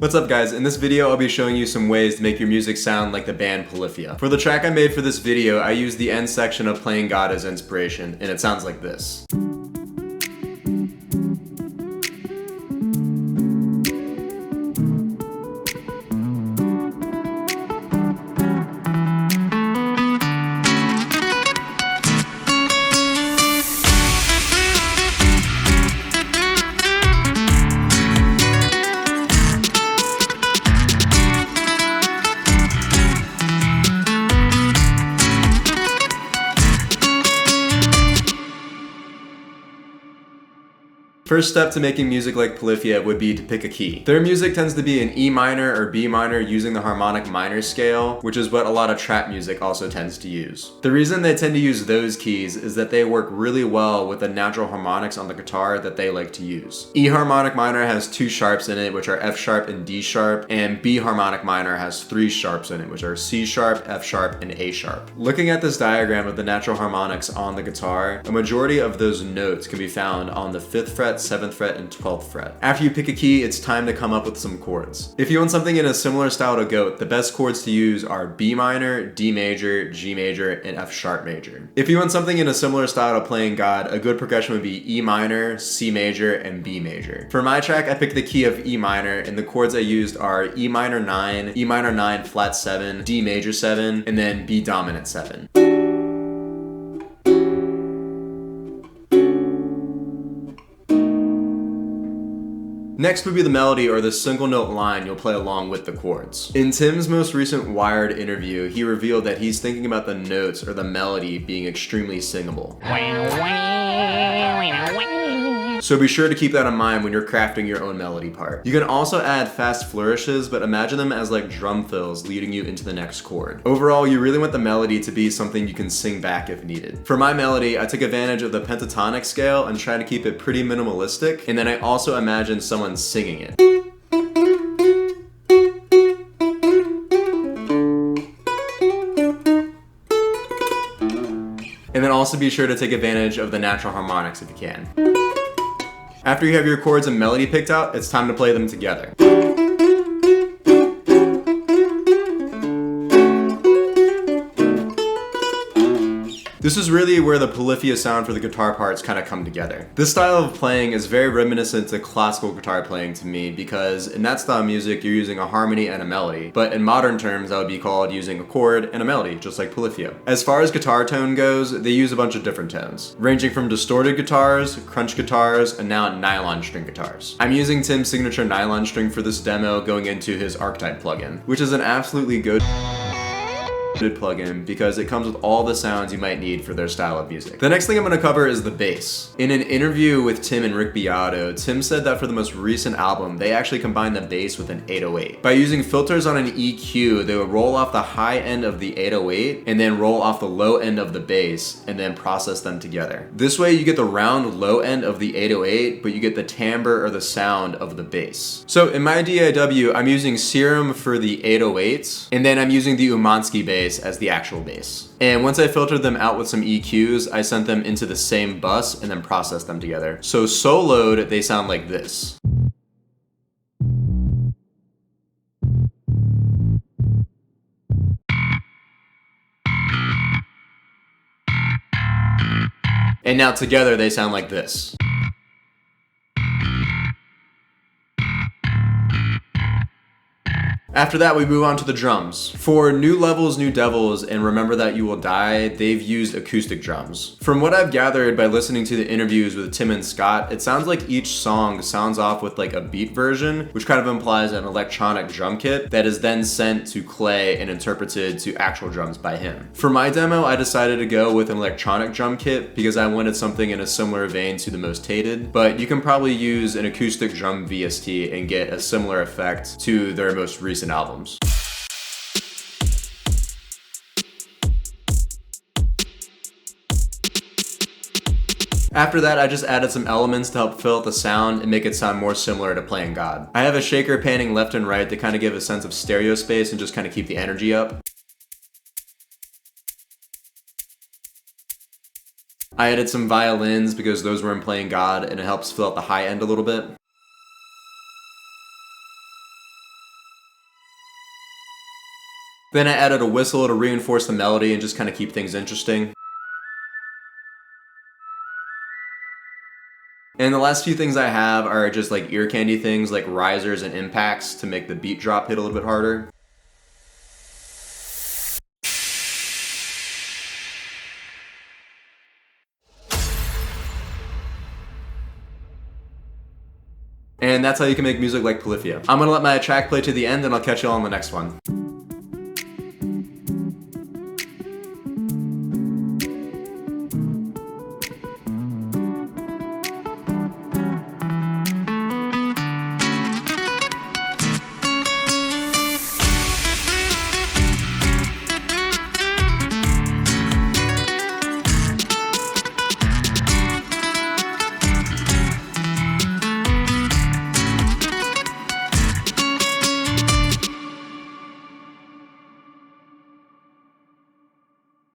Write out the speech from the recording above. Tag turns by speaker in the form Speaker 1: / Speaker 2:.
Speaker 1: What's up guys, in this video I'll be showing you some ways to make your music sound like the band Polyphia. For the track I made for this video, I used the end section of Playing God as inspiration, and it sounds like this. First step to making music like Polyphia would be to pick a key. Their music tends to be in E minor or B minor using the harmonic minor scale, which is what a lot of trap music also tends to use. The reason they tend to use those keys is that they work really well with the natural harmonics on the guitar that they like to use. E harmonic minor has 2 sharps in it, which are F sharp and D sharp, and B harmonic minor has 3 sharps in it, which are C sharp, F sharp, and A sharp. Looking at this diagram of the natural harmonics on the guitar, a majority of those notes can be found on the 5th fret, 7th fret, and 12th fret. After you pick a key, it's time to come up with some chords. If you want something in a similar style to Goat, the best chords to use are B minor, D major, G major, and F sharp major. If you want something in a similar style to Playing God, a good progression would be E minor, C major, and B major. For my track, I picked the key of E minor, and the chords I used are E minor 9 flat 7, D major 7, and then B dominant 7. Next would be the melody or the single note line you'll play along with the chords. In Tim's most recent Wired interview, he revealed that he's thinking about the notes or the melody being extremely singable. So be sure to keep that in mind when you're crafting your own melody part. You can also add fast flourishes, but imagine them as like drum fills leading you into the next chord. Overall, you really want the melody to be something you can sing back if needed. For my melody, I took advantage of the pentatonic scale and tried to keep it pretty minimalistic, and then I also imagined someone singing it. And then also be sure to take advantage of the natural harmonics if you can. After you have your chords and melody picked out, it's time to play them together. This is really where the Polyphia sound for the guitar parts kind of come together. This style of playing is very reminiscent to classical guitar playing to me because in that style of music you're using a harmony and a melody, but in modern terms that would be called using a chord and a melody, just like Polyphia. As far as guitar tone goes, they use a bunch of different tones, ranging from distorted guitars, crunch guitars, and now nylon string guitars. I'm using Tim's signature nylon string for this demo going into his Archetype plugin, which is an absolutely good plugin because it comes with all the sounds you might need for their style of music. The next thing I'm going to cover is the bass. In an interview with Tim and Rick Beato, Tim said that for the most recent album, they actually combined the bass with an 808. By using filters on an EQ, they would roll off the high end of the 808 and then roll off the low end of the bass and then process them together. This way you get the round low end of the 808, but you get the timbre or the sound of the bass. So in my DAW, I'm using Serum for the 808s, and then I'm using the Umansky bass as the actual bass. And once I filtered them out with some EQs, I sent them into the same bus and then processed them together. So soloed, they sound like this. And now together they sound like this. After that, we move on to the drums. For New Levels, New Devils, and Remember That You Will Die, they've used acoustic drums. From what I've gathered by listening to the interviews with Tim and Scott, it sounds like each song sounds off with like a beat version, which kind of implies an electronic drum kit that is then sent to Clay and interpreted to actual drums by him. For my demo, I decided to go with an electronic drum kit because I wanted something in a similar vein to The Most Hated, but you can probably use an acoustic drum VST and get a similar effect to their most recent albums. After that, I just added some elements to help fill out the sound and make it sound more similar to Playing God. I have a shaker panning left and right to kind of give a sense of stereo space and just kind of keep the energy up. I added some violins because those were in Playing God and it helps fill out the high end a little bit. Then I added a whistle to reinforce the melody and just kind of keep things interesting. And the last few things I have are just like ear candy things like risers and impacts to make the beat drop hit a little bit harder. And that's how you can make music like Polyphia. I'm gonna let my track play to the end and I'll catch you all on the next one.